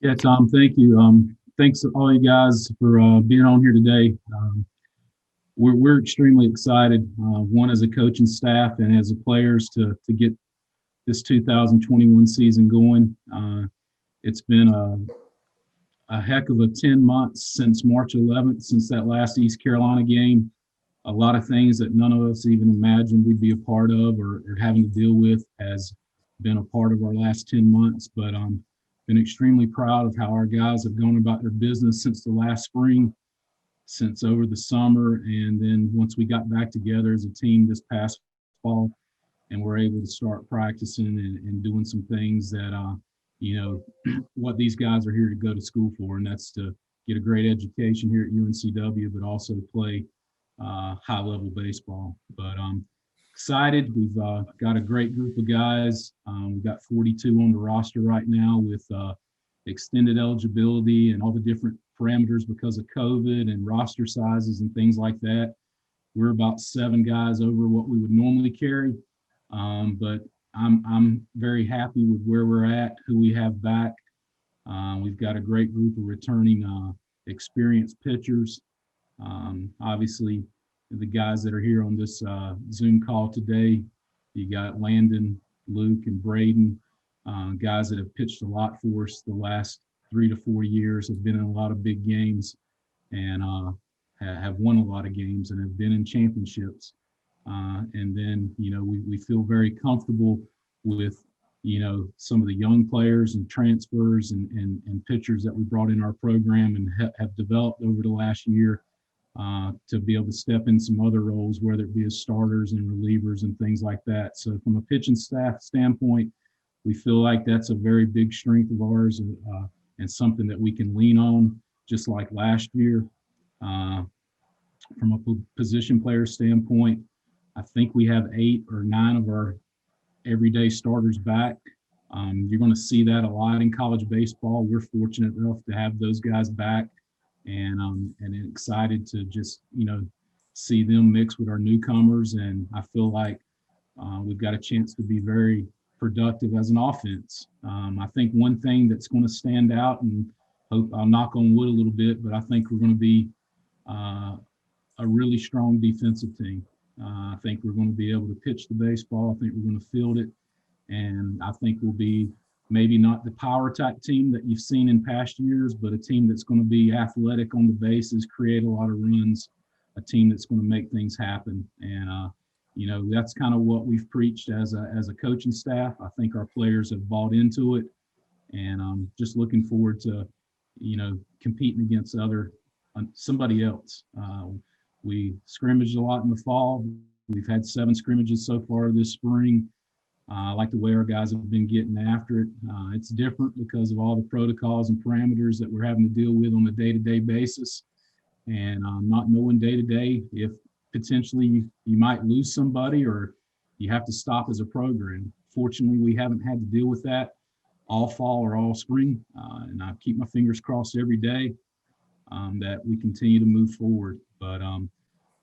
Yeah, Tom, thank you. Thanks to all you guys for being on here today. We're extremely excited, one as a coaching staff and as a players to get this 2021 season going. It's been a heck of a 10 months since March 11th, since that last East Carolina game. A lot of things that none of us even imagined we'd be a part of or having to deal with has been a part of our last 10 months. But been extremely proud of how our guys have gone about their business since the last spring, since over the summer. And then once we got back together as a team this past fall, and we're able to start practicing and doing some things that, what these guys are here to go to school for, and that's to get a great education here at UNCW, but also play high level baseball. But excited. We've got a great group of guys. We've got 42 on the roster right now with extended eligibility and all the different parameters because of COVID and roster sizes and things like that. We're about 7 guys over what we would normally carry, but I'm very happy with where we're at, who we have back. We've got a great group of returning experienced pitchers. Obviously, the guys that are here on this Zoom call today, you got Landon, Luke, and Braden, guys that have pitched a lot for us the last 3 to 4 years, have been in a lot of big games, and have won a lot of games and have been in championships. And then, we feel very comfortable with, some of the young players and transfers and pitchers that we brought in our program and have developed over the last year to be able to step in some other roles, whether it be as starters and relievers and things like that. So from a pitching staff standpoint, we feel like that's a very big strength of ours and something that we can lean on, just like last year. Uh, from a position player standpoint, I think we have 8 or 9 of our everyday starters back. You're going to see that a lot in college baseball. We're fortunate enough to have those guys back, and excited to just see them mix with our newcomers. And I feel like we've got a chance to be very productive as an offense. I think one thing that's going to stand out, and I'll knock on wood a little bit, but I think we're going to be a really strong defensive team. I think we're going to be able to pitch the baseball. I think we're going to field it. And I think we'll be maybe not the power type team that you've seen in past years, but a team that's going to be athletic on the bases, create a lot of runs, a team that's going to make things happen. And, that's kind of what we've preached as a coaching staff. I think our players have bought into it, and I'm just looking forward to, competing against somebody else. We scrimmaged a lot in the fall. We've had 7 scrimmages so far this spring. I like the way our guys have been getting after it. It's different because of all the protocols and parameters that we're having to deal with on a day-to-day basis, and not knowing day-to-day if potentially you might lose somebody or you have to stop as a program. Fortunately, we haven't had to deal with that all fall or all spring, and I keep my fingers crossed every day that we continue to move forward. But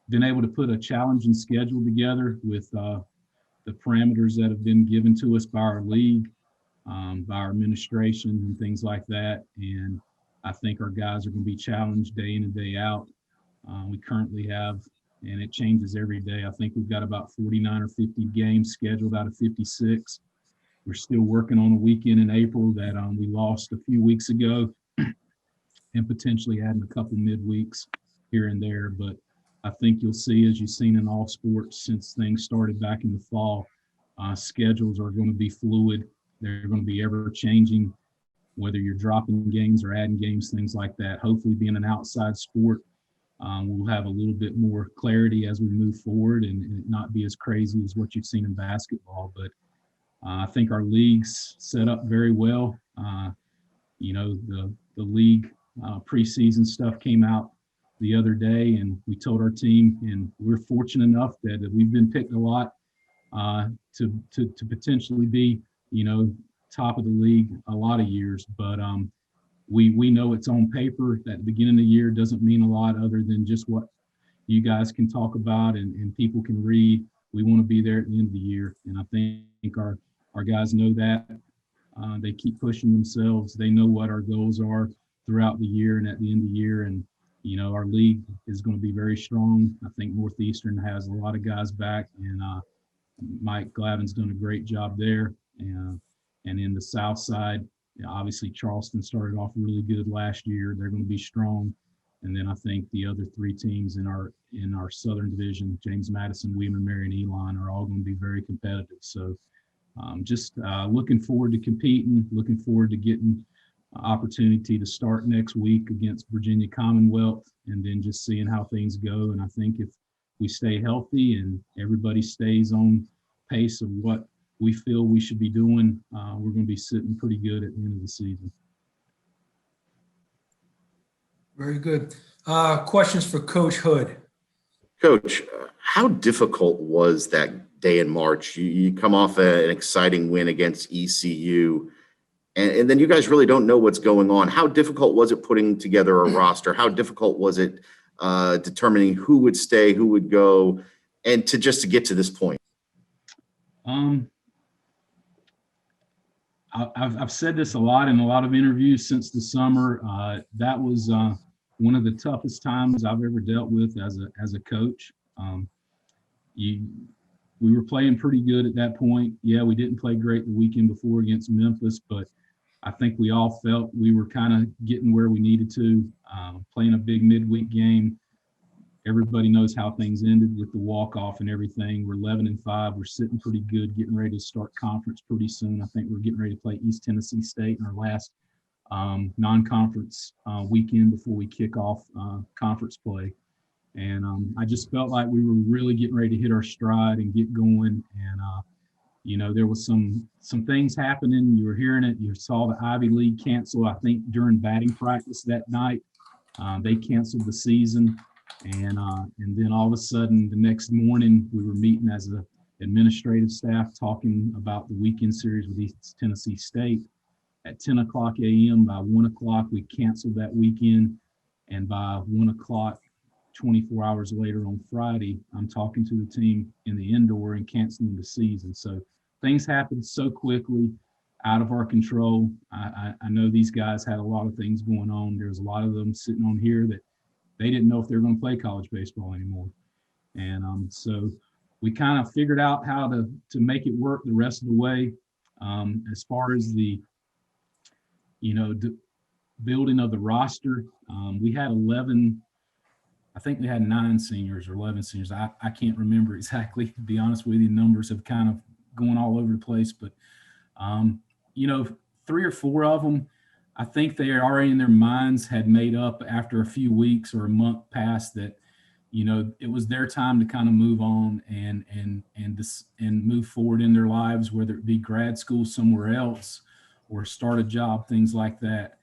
been able to put a challenging schedule together with the parameters that have been given to us by our league, by our administration and things like that. And I think our guys are going to be challenged day in and day out. We currently have, and it changes every day, I think we've got about 49 or 50 games scheduled out of 56. We're still working on a weekend in April that we lost a few weeks ago, and potentially adding a couple midweeks here and there. But I think you'll see, as you've seen in all sports since things started back in the fall, schedules are going to be fluid. They're going to be ever changing, whether you're dropping games or adding games, things like that. Hopefully, being an outside sport, we'll have a little bit more clarity as we move forward, and it not be as crazy as what you've seen in basketball. But I think our league's set up very well. The league preseason stuff came out the other day, and we told our team, and we're fortunate enough that we've been picked a lot to potentially be, top of the league a lot of years. But we know it's on paper. That the beginning of the year doesn't mean a lot other than just what you guys can talk about and people can read. We want to be there at the end of the year, and I think our guys know that. They keep pushing themselves. They know what our goals are throughout the year and at the end of the year. And, our league is going to be very strong. I think Northeastern has a lot of guys back, and Mike Glavin's done a great job there. And in the South side, obviously Charleston started off really good last year. They're going to be strong. And then I think the other three teams in our Southern Division, James Madison, William & Mary, and Elon, are all going to be very competitive. So just looking forward to competing, looking forward to getting opportunity to start next week against Virginia Commonwealth, and then just seeing how things go. And I think if we stay healthy and everybody stays on pace of what we feel we should be doing, we're going to be sitting pretty good at the end of the season. Very good. Questions for Coach Hood. Coach, how difficult was that day in March? You come off an exciting win against ECU, and then you guys really don't know what's going on. How difficult was it putting together a roster? How difficult was it determining who would stay, who would go, and to get to this point? I've said this a lot in a lot of interviews since the summer. That was one of the toughest times I've ever dealt with as a coach. We were playing pretty good at that point. Yeah, we didn't play great the weekend before against Memphis, but I think we all felt we were kind of getting where we needed to, playing a big midweek game. Everybody knows how things ended with the walk-off and everything. We're 11-5. We're sitting pretty good, getting ready to start conference pretty soon. I think we're getting ready to play East Tennessee State in our last non-conference weekend before we kick off conference play. And I just felt like we were really getting ready to hit our stride and get going. And, there was some things happening. You were hearing it. You saw the Ivy League cancel, I think, during batting practice that night. They canceled the season. And then all of a sudden, the next morning, we were meeting as an administrative staff talking about the weekend series with East Tennessee State. At 10 o'clock a.m., by 1 o'clock, we canceled that weekend. And by 1 o'clock, 24 hours later on Friday, I'm talking to the team in the indoor and canceling the season. So things happened so quickly, out of our control. I know these guys had a lot of things going on. There's a lot of them sitting on here that they didn't know if they were going to play college baseball anymore. And so we kind of figured out how to make it work the rest of the way. As far as the, building of the roster, we had 11, I think we had 9 seniors or 11 seniors. I can't remember exactly, to be honest with you. Numbers have kind of gone all over the place, but, 3 or 4 of them, I think they already in their minds had made up after a few weeks or a month past that, it was their time to kind of move on and move forward in their lives, whether it be grad school somewhere else or start a job, things like that.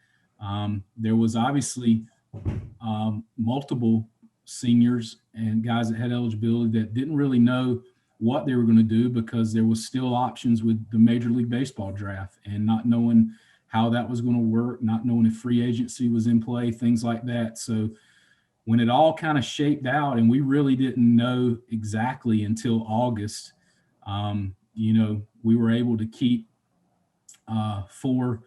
There was obviously multiple seniors and guys that had eligibility that didn't really know what they were going to do because there was still options with the Major League Baseball draft and not knowing how that was going to work, not knowing if free agency was in play, things like that. So when it all kind of shaped out and we really didn't know exactly until August, we were able to keep 4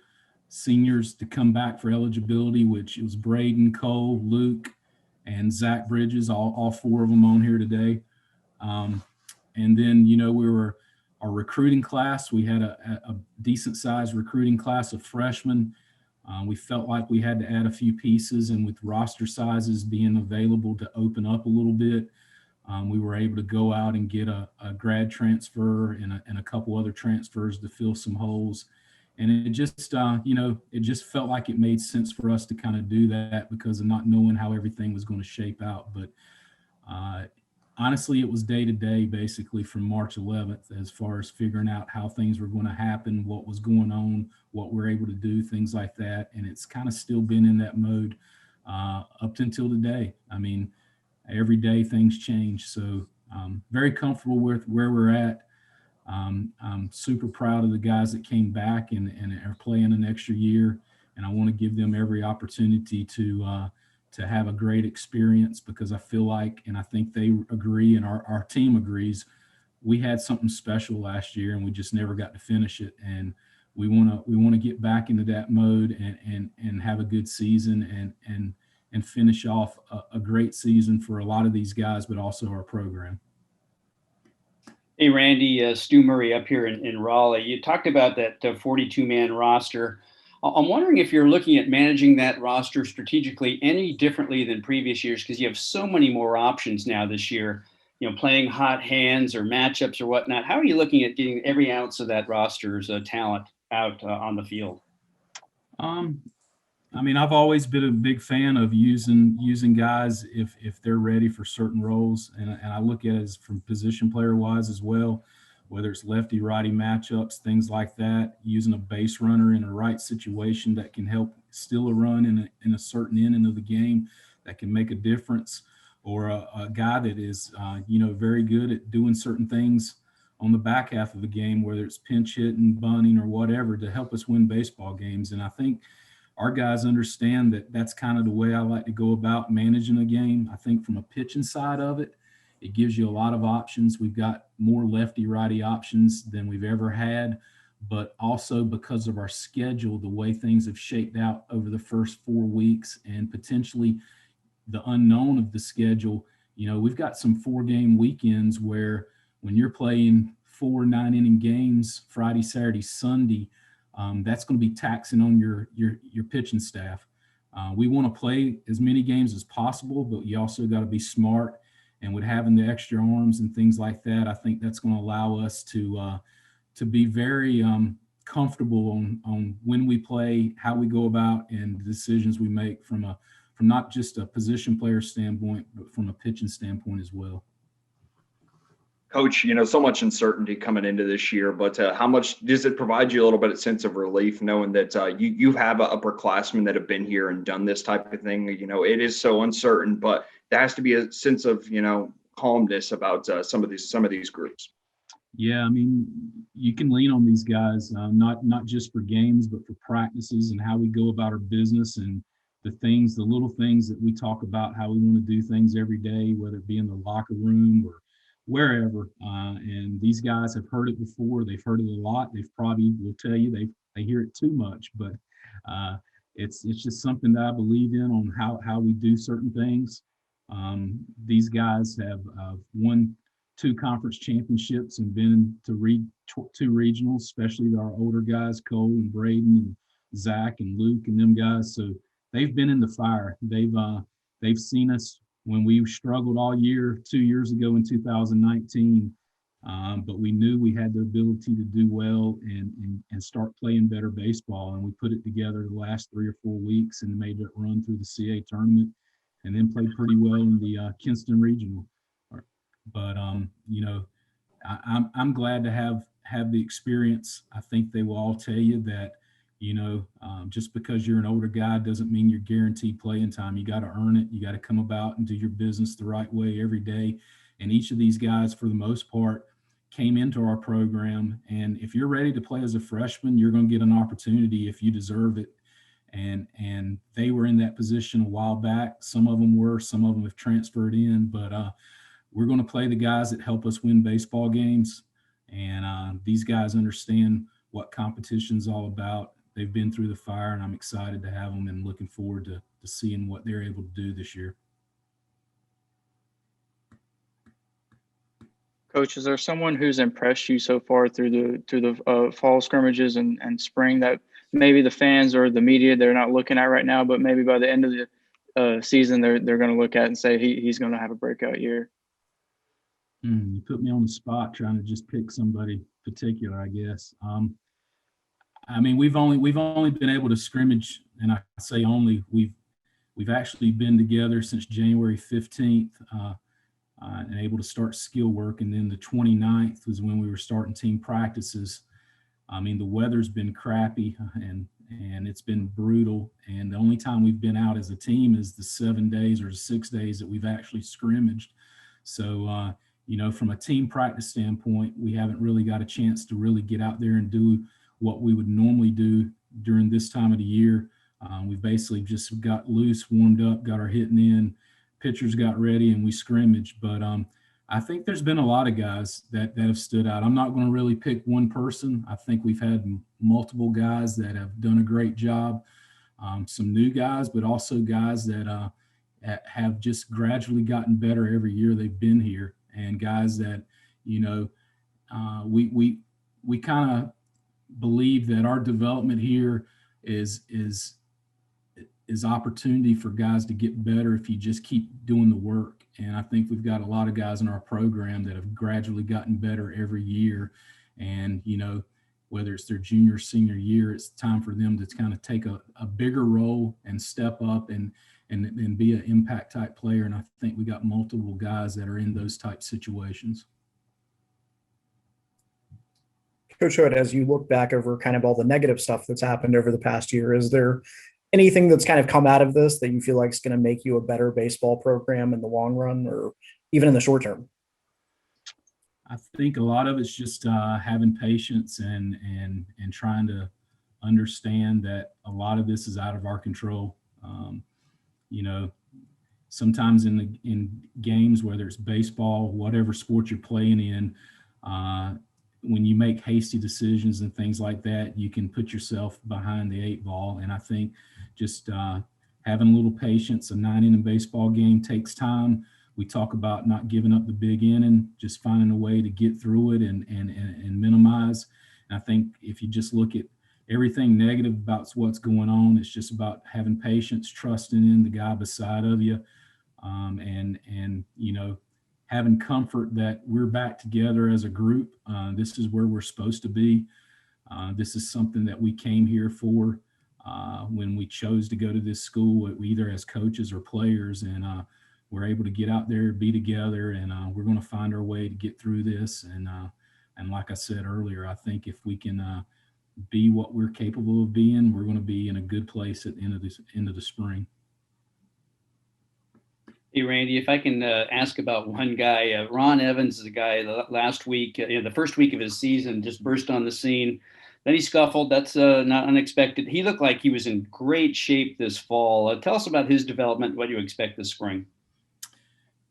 seniors to come back for eligibility, which it was Braden, Cole, Luke, and Zach Bridges, all 4 of them on here today. And then, we were our recruiting class. We had a decent sized recruiting class of freshmen. We felt like we had to add a few pieces, and with roster sizes being available to open up a little bit, we were able to go out and get a grad transfer and a couple other transfers to fill some holes. And it just, it just felt like it made sense for us to kind of do that because of not knowing how everything was going to shape out. But honestly, it was day to day, basically from March 11th, as far as figuring out how things were going to happen, what was going on, what we're able to do, things like that. And it's kind of still been in that mode up until today. I mean, every day things change. So very comfortable with where we're at. I'm super proud of the guys that came back and are playing an extra year. And I want to give them every opportunity to have a great experience because I feel like, and I think they agree and our team agrees, we had something special last year and we just never got to finish it. And we want to get back into that mode and have a good season and finish off a great season for a lot of these guys, but also our program. Hey, Randy, Stu Murray up here in Raleigh. You talked about that 42-man roster. I'm wondering if you're looking at managing that roster strategically any differently than previous years, because you have so many more options now this year, playing hot hands or matchups or whatnot. How are you looking at getting every ounce of that roster's talent out on the field? I mean, I've always been a big fan of using guys if they're ready for certain roles, and I look at it as from position player wise as well, whether it's lefty righty matchups, things like that. Using a base runner in a right situation that can help steal a run in a certain inning of the game that can make a difference, or a guy that is very good at doing certain things on the back half of the game, whether it's pinch hitting, bunting, or whatever, to help us win baseball games. And I think our guys understand that that's kind of the way I like to go about managing a game. I think from a pitching side of it, it gives you a lot of options. We've got more lefty righty options than we've ever had, but also because of our schedule, the way things have shaped out over the first 4 weeks and potentially the unknown of the schedule, we've got some 4-game weekends where when you're playing 4 9-inning games, Friday, Saturday, Sunday, that's going to be taxing on your pitching staff. We want to play as many games as possible, but you also got to be smart. And with having the extra arms and things like that, I think that's going to allow us to be very comfortable on when we play, how we go about, and the decisions we make from not just a position player standpoint, but from a pitching standpoint as well. Coach, so much uncertainty coming into this year, but how much does it provide you a little bit of sense of relief knowing that you have upperclassmen that have been here and done this type of thing? It is so uncertain, but there has to be a sense of calmness about some of these groups. Yeah, I mean, you can lean on these guys, not just for games, but for practices and how we go about our business and the little things that we talk about, how we want to do things every day, whether it be in the locker room or wherever. And these guys have heard it before. They've heard it a lot. They've probably will tell you they hear it too much, but it's just something that I believe in on how we do certain things. These guys have won 2 conference championships and been to 2 regionals, especially our older guys, Cole and Braden and Zach and Luke and them guys. So they've been in the fire. They've seen us when we struggled all year 2 years ago in 2019, but we knew we had the ability to do well and start playing better baseball. And we put it together the last 3 or 4 weeks and made it run through the CA tournament and then played pretty well in the Kinston Regional. But, I'm glad to have the experience. I think they will all tell you that, just because you're an older guy doesn't mean you're guaranteed playing time. You got to earn it. You got to come about and do your business the right way every day. And each of these guys, for the most part, came into our program. And if you're ready to play as a freshman, you're going to get an opportunity if you deserve it. And they were in that position a while back. Some of them were, some of them have transferred in, but we're going to play the guys that help us win baseball games. And these guys understand what competition's all about. They've been through the fire, and I'm excited to have them and looking forward to seeing what they're able to do this year. Coach, is there someone who's impressed you so far through the fall scrimmages and spring that maybe the fans or the media, they're not looking at right now, but maybe by the end of the season, they're going to look at and say he's going to have a breakout year? You put me on the spot trying to just pick somebody particular, I guess. I mean, we've only been able to scrimmage, and I say only, we've actually been together since January 15th and able to start skill work. And then the 29th was when we were starting team practices. I mean, the weather's been crappy and it's been brutal. And the only time we've been out as a team is the 7 days or 6 days that we've actually scrimmaged. So, from a team practice standpoint, we haven't really got a chance to really get out there and do what we would normally do during this time of the year. We've basically just got loose, warmed up, got our hitting in, pitchers got ready, and we scrimmaged. But I think there's been a lot of guys that have stood out. I'm not going to really pick one person. I think we've had multiple guys that have done a great job. Some new guys, but also guys that have just gradually gotten better every year they've been here, and guys that, you know, we kind of believe that our development here is opportunity for guys to get better if you just keep doing the work. And I think we've got a lot of guys in our program that have gradually gotten better every year. And, you know, whether it's their junior or senior year, it's time for them to kind of take a bigger role and step up and be an impact type player. And I think we got multiple guys that are in those type situations. Coach Hood, as you look back over kind of all the negative stuff that's happened over the past year, is there anything that's kind of come out of this that you feel like is going to make you a better baseball program in the long run or even in the short term? I think a lot of it's just having patience and trying to understand that a lot of this is out of our control. You know, sometimes in games, whether it's baseball, whatever sport you're playing in, when you make hasty decisions and things like that, you can put yourself behind the 8 ball. And I think just having a little patience. A 9-inning baseball game takes time. We talk about not giving up the big inning, just finding a way to get through it and minimize. And I think if you just look at everything negative about what's going on, it's just about having patience, trusting in the guy beside of you, and you know, having comfort that we're back together as a group. This is where we're supposed to be. This is something that we came here for when we chose to go to this school, either as coaches or players, and we're able to get out there, be together, and we're going to find our way to get through this. And like I said earlier, I think if we can be what we're capable of being, we're going to be in a good place at the end of the spring. Hey, Randy, if I can ask about one guy, Ron Evans is a guy last week, the first week of his season, just burst on the scene. Then he scuffled. That's not unexpected. He looked like he was in great shape this fall. Tell us about his development, what you expect this spring.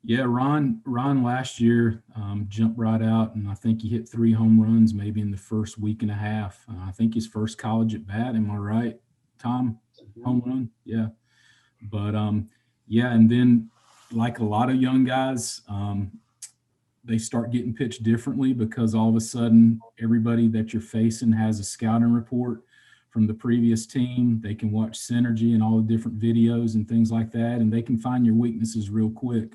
Yeah, Ron last year jumped right out, and I think he hit 3 home runs maybe in the first week and a half. I think his first college at bat. Am I right, Tom? Home run? Yeah. But, yeah, and then like a lot of young guys, they start getting pitched differently because all of a sudden everybody that you're facing has a scouting report from the previous team. They can watch Synergy and all the different videos and things like that, and they can find your weaknesses real quick.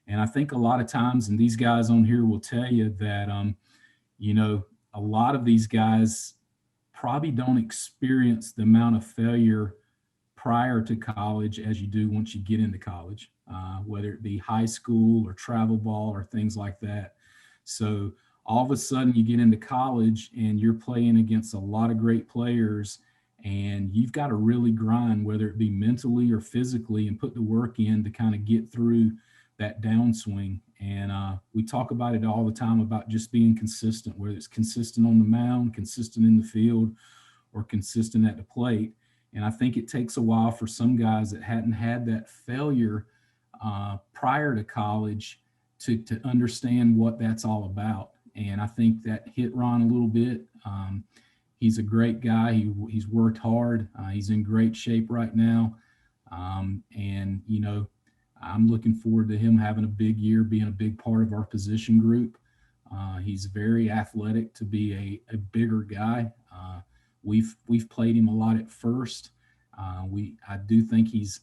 And I think a lot of times, and these guys on here will tell you that, you know, a lot of these guys probably don't experience the amount of failure prior to college as you do once you get into college, whether it be high school or travel ball or things like that. So all of a sudden you get into college and you're playing against a lot of great players, and you've got to really grind, whether it be mentally or physically, and put the work in to kind of get through that downswing. And we talk about it all the time about just being consistent, whether it's consistent on the mound, consistent in the field, or consistent at the plate. And I think it takes a while for some guys that hadn't had that failure prior to college to understand what that's all about. And I think that hit Ron a little bit. He's a great guy. He's worked hard. He's in great shape right now. And, you know, I'm looking forward to him having a big year, being a big part of our position group. He's very athletic to be a bigger guy. We've played him a lot at first. I do think he's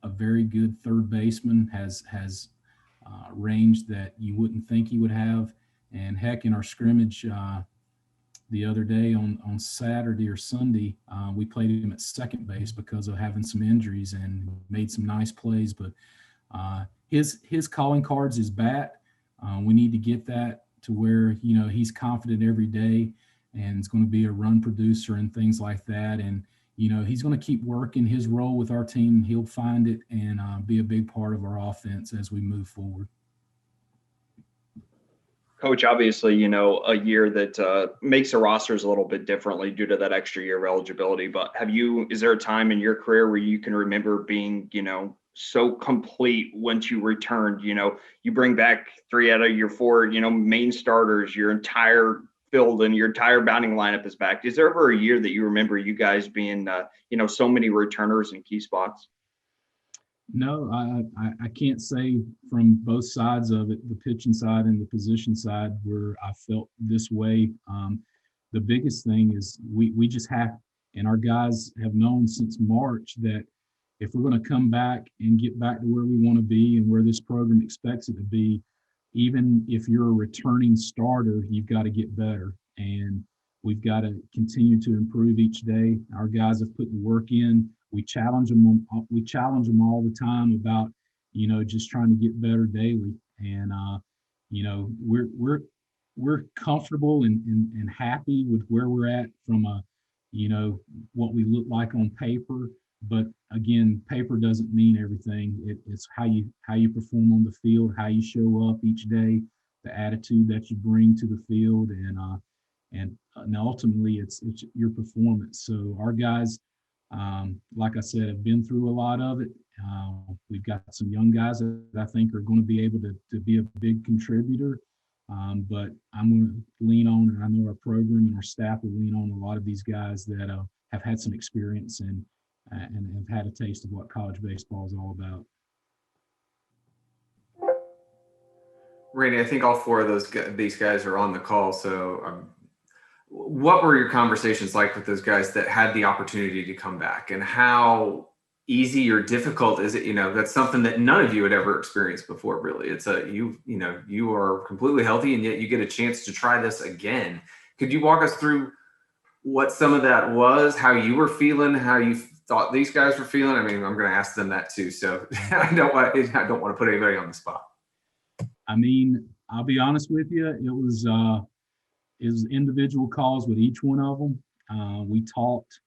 a very good third baseman, has range that you wouldn't think he would have. And heck, in our scrimmage the other day on Saturday or Sunday, we played him at second base because of having some injuries, and made some nice plays. But his calling card's his bat. We need to get that to where, you know, he's confident every day and is going to be a run producer and things like that. And, you know, he's going to keep working his role with our team. He'll find it and be a big part of our offense as we move forward. Coach, obviously, you know, a year that makes the rosters a little bit differently due to that extra year of eligibility. But is there a time in your career where you can remember being, you know, so complete once you returned? You bring back 3 out of your 4, main starters, your entire field and your entire batting lineup is back. Is there ever a year that you remember you guys being, so many returners in key spots? No, I can't say from both sides of it, the pitching side and the position side, where I felt this way. The biggest thing is we just have, and our guys have known since March, that if we're going to come back and get back to where we want to be and where this program expects it to be, even if you're a returning starter, you've got to get better. And we've got to continue to improve each day. Our guys have put the work in. We challenge them. We challenge them all the time about, just trying to get better daily. And we're comfortable and happy with where we're at from what we look like on paper. But again, paper doesn't mean everything. It's how you perform on the field, how you show up each day, the attitude that you bring to the field, and ultimately it's your performance. So our guys, like I said, have been through a lot of it. We've got some young guys that I think are going to be able to be a big contributor. But I'm going to lean on, and I know our program and our staff will lean on a lot of these guys that have had some experience and have had a taste of what college baseball is all about. Randy, I think all 4 of these guys are on the call. So what were your conversations like with those guys that had the opportunity to come back, and how easy or difficult is it? That's something that none of you had ever experienced before, really. It's you are completely healthy, and yet you get a chance to try this again. Could you walk us through what some of that was, how you were feeling, how you thought these guys were feeling? I mean, I'm going to ask them that too. So I don't want to put anybody on the spot. I mean, I'll be honest with you. It was individual calls with each one of them. We talked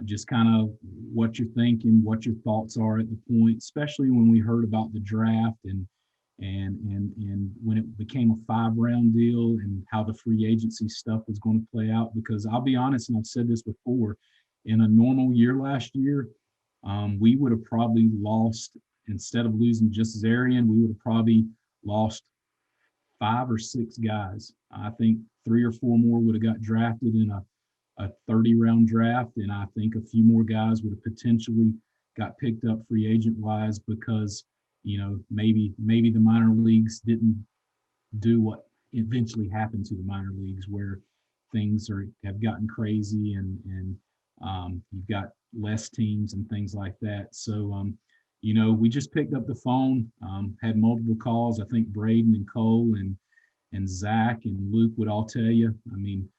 just kind of what you're thinking, what your thoughts are at the point, especially when we heard about the draft and when it became a 5-round deal and how the free agency stuff was going to play out. Because I'll be honest, and I've said this before, in a normal year last year, we would have probably lost, instead of losing just Zarian, we would have probably lost 5 or 6 guys. I think 3 or 4 more would have got drafted in a 30-round draft, and I think a few more guys would have potentially got picked up free agent wise because maybe the minor leagues didn't do what eventually happened to the minor leagues, where things have gotten crazy and you've got less teams and things like that. So we just picked up the phone, had multiple calls. I think Braden and Cole and Zach and Luke would all tell you. I mean,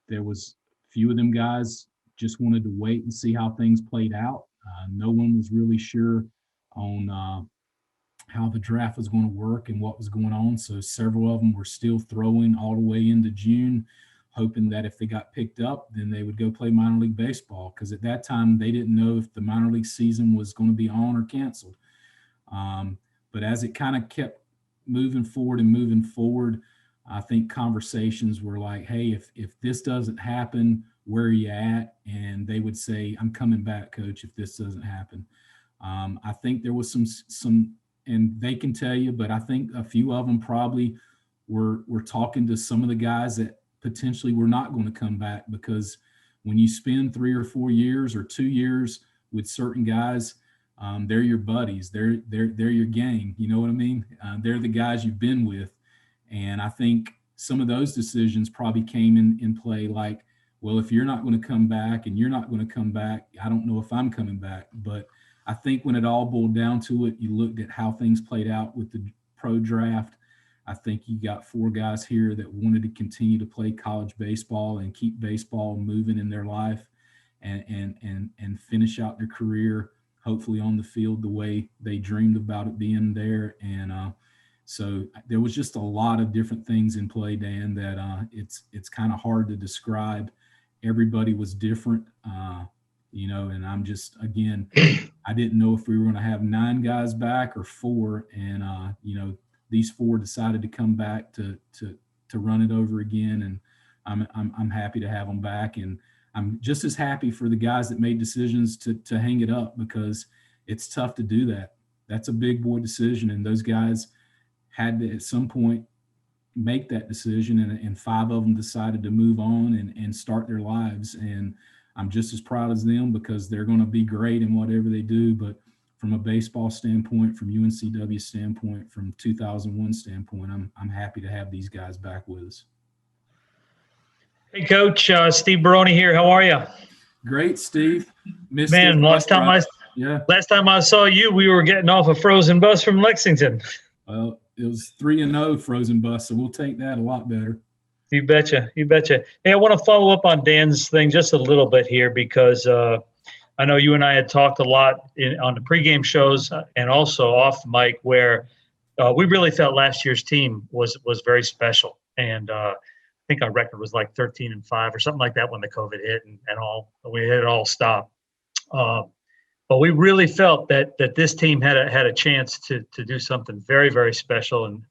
there was a few of them guys just wanted to wait and see how things played out. No one was really sure on how the draft was going to work and what was going on. So several of them were still throwing all the way into June, hoping that if they got picked up, then they would go play minor league baseball. Because at that time, they didn't know if the minor league season was going to be on or canceled. But as it kind of kept moving forward, I think conversations were like, hey, if this doesn't happen, where are you at? And they would say, I'm coming back, coach, if this doesn't happen. I think there was some, and they can tell you, but I think a few of them probably were talking to some of the guys that potentially were not going to come back, because when you spend 3 or 4 years or 2 years with certain guys, they're your buddies, they're your gang. You know what I mean? They're the guys you've been with. And I think some of those decisions probably came in play, like, well, if you're not going to come back and you're not going to come back, I don't know if I'm coming back. But I think when it all boiled down to it, you looked at how things played out with the pro draft. I think you got 4 guys here that wanted to continue to play college baseball and keep baseball moving in their life and finish out their career, hopefully on the field the way they dreamed about it being there. And so there was just a lot of different things in play, Dan, that it's kind of hard to describe. Everybody was different, and I'm just, again, I didn't know if we were going to have 9 guys back or 4. And, these 4 decided to come back to run it over again. And I'm happy to have them back. And I'm just as happy for the guys that made decisions to hang it up, because it's tough to do that. That's a big boy decision, and those guys had to at some point make that decision, and 5 of them decided to move on and start their lives. And I'm just as proud as them because they're going to be great in whatever they do. But from a baseball standpoint, from UNCW standpoint, from 2001 standpoint, I'm happy to have these guys back with us. Hey, Coach, Steve Baroni here. How are you? Great, Steve. Missed Man, it. last time I saw you, we were getting off a frozen bus from Lexington. Well, it was 3-0 frozen bus, so we'll take that a lot better. You betcha. You betcha. Hey, I want to follow up on Dan's thing just a little bit here because I know you and I had talked a lot on the pregame shows and also off the mic where we really felt last year's team was very special. And I think our record was like 13-5 or something like that when the COVID hit and all. We had it all stop. But we really felt that this team had a chance to do something very, very special. And,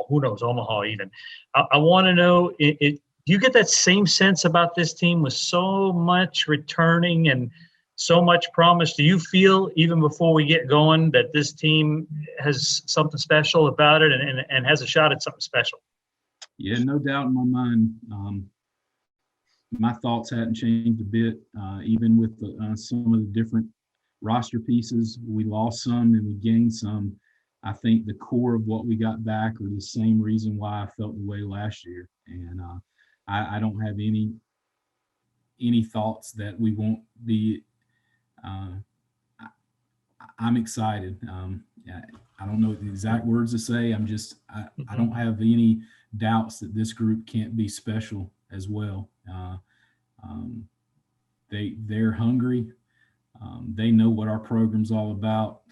who knows, Omaha even. I want to know, do you get that same sense about this team with so much returning and so much promise? Do you feel, even before we get going, that this team has something special about it and has a shot at something special? Yeah, no doubt in my mind. My thoughts hadn't changed a bit, even with some of the different roster pieces. We lost some and we gained some. I think the core of what we got back are the same reason why I felt the way last year. And I don't have any thoughts that we won't be. I'm excited. I don't know the exact words to say. I don't have any doubts that this group can't be special as well. They're hungry. They know what our program's all about.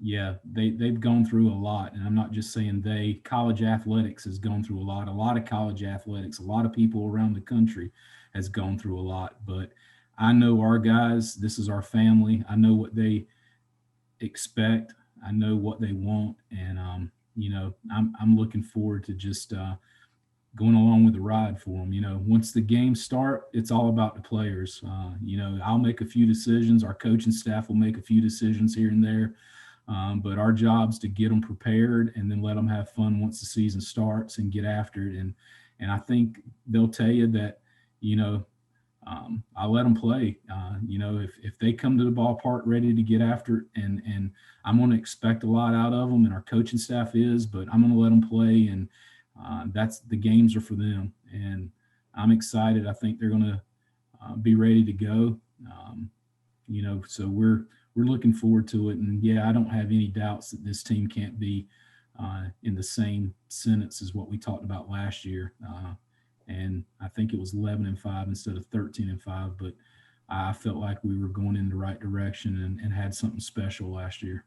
They've gone through a lot, and I'm not just saying they. College athletics has gone through a lot. A lot of college athletics, a lot of people around the country has gone through a lot. But I know our guys. This is our family. I know what they expect. I know what they want, and I'm looking forward to just going along with the ride for them. Once the games start, it's all about the players. I'll make a few decisions. Our coaching staff will make a few decisions here and there. But our job's to get them prepared and then let them have fun once the season starts and get after it. And I think they'll tell you that, I let them play. If they come to the ballpark ready to get after it, and I'm going to expect a lot out of them, and our coaching staff is, but I'm going to let them play, and that's the games are for them. And I'm excited. I think they're going to be ready to go. So we're looking forward to it. And yeah, I don't have any doubts that this team can't be in the same sentence as what we talked about last year. And I think it was 11-5 instead of 13-5, but I felt like we were going in the right direction and had something special last year.